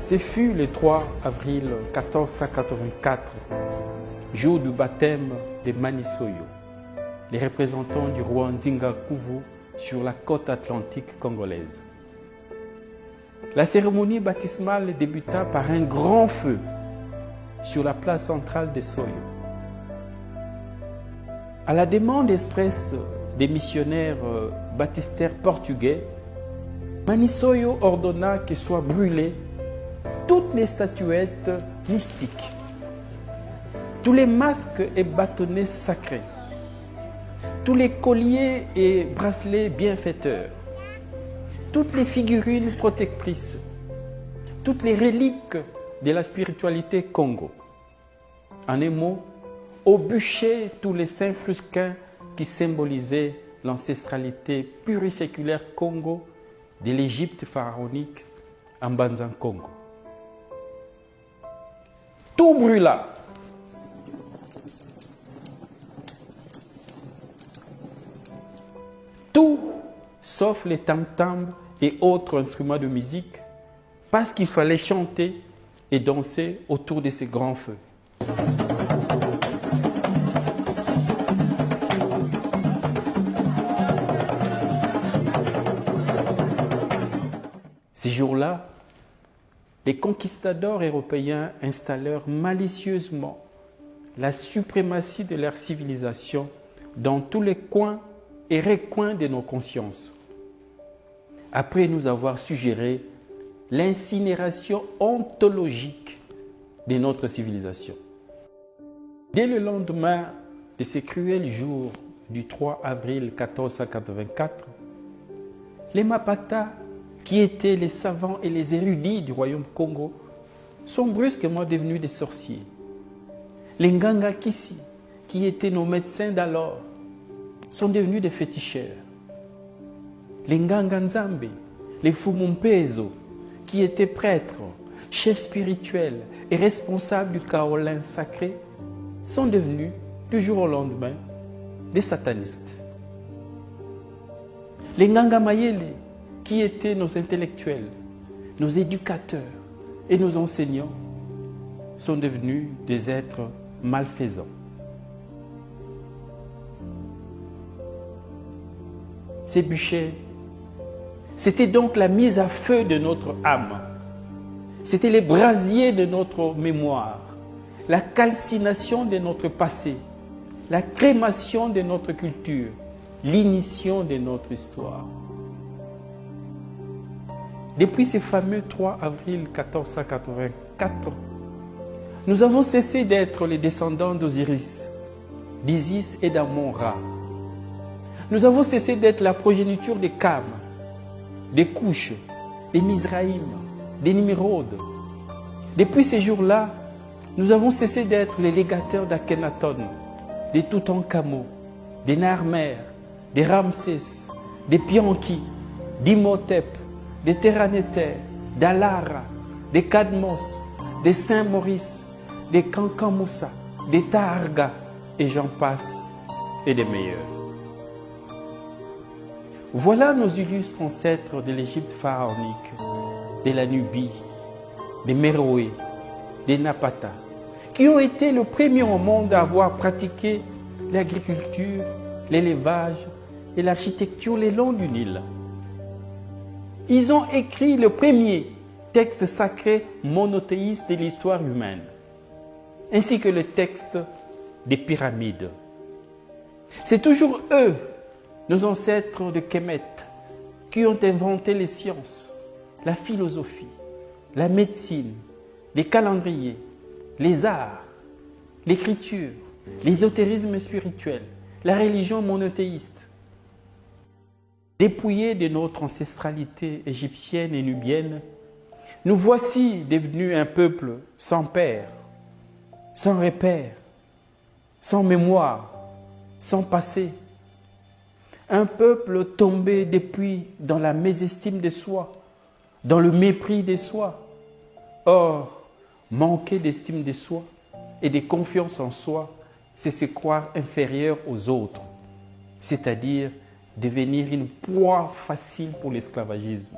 Ce fut le 3 avril 1484, jour du baptême de Manisoyo, les représentants du roi Nzinga Kuvu sur la côte atlantique congolaise. La cérémonie baptismale débuta par un grand feu sur la place centrale de Soyo. À la demande expresse des missionnaires baptistères portugais, Manisoyo ordonna que soient brûlées toutes les statuettes mystiques, tous les masques et bâtonnets sacrés, tous les colliers et bracelets bienfaiteurs, toutes les figurines protectrices, toutes les reliques de la spiritualité Congo. En un mot, au bûcher tous les saints frusquins qui symbolisaient l'ancestralité pluriséculaire Congo de l'Égypte pharaonique en Banzan Congo. Tout brûla. Tout sauf les tam-tams et autres instruments de musique, parce qu'il fallait chanter et danser autour de ces grands feux. Ces jours-là, les conquistadors européens installèrent malicieusement la suprématie de leur civilisation dans tous les coins et recoins de nos consciences, après nous avoir suggéré l'incinération ontologique de notre civilisation. Dès le lendemain de ces cruels jours du 3 avril 1484, les Mapata, qui étaient les savants et les érudits du royaume Congo, sont brusquement devenus des sorciers. Les Nganga Kisi, qui étaient nos médecins d'alors, sont devenus des féticheurs. Les Nganga Nzambe, les Fumumpezo, qui étaient prêtres, chefs spirituels et responsables du kaolin sacré, sont devenus, du jour au lendemain, des satanistes. Les Nganga Mayele, qui étaient nos intellectuels, nos éducateurs et nos enseignants, sont devenus des êtres malfaisants. Ces bûchers, c'était donc la mise à feu de notre âme. C'était les brasiers de notre mémoire, la calcination de notre passé, la crémation de notre culture, l'ignition de notre histoire. Depuis ce fameux 3 avril 1484, nous avons cessé d'être les descendants d'Osiris, d'Isis et d'Amon-Ra. Nous avons cessé d'être la progéniture des Kam, des Couches, des Mizraïm, des Nimrod. Depuis ces jours-là, nous avons cessé d'être les légateurs d'Akhenaton, des Toutankhamon, des Narmer, des Ramsès, des Pianki, d'Imhotep, des Terranéter, d'Alara, des Cadmos, des Saint-Maurice, des Kankamoussa, des Taharga, et j'en passe, et des meilleurs. Voilà nos illustres ancêtres de l'Égypte pharaonique, de la Nubie, des Méroé, des Napata, qui ont été le premier au monde à avoir pratiqué l'agriculture, l'élevage et l'architecture le long du Nil. Ils ont écrit le premier texte sacré monothéiste de l'histoire humaine, ainsi que le texte des pyramides. C'est toujours eux, nos ancêtres de Kemet, qui ont inventé les sciences, la philosophie, la médecine, les calendriers, les arts, l'écriture, l'ésotérisme spirituel, la religion monothéiste. Dépouillés de notre ancestralité égyptienne et nubienne, nous voici devenus un peuple sans père, sans repère, sans mémoire, sans passé. Un peuple tombé depuis dans la mésestime de soi, dans le mépris de soi. Or, manquer d'estime de soi et de confiance en soi, c'est se croire inférieur aux autres, c'est-à-dire devenir une proie facile pour l'esclavagisme.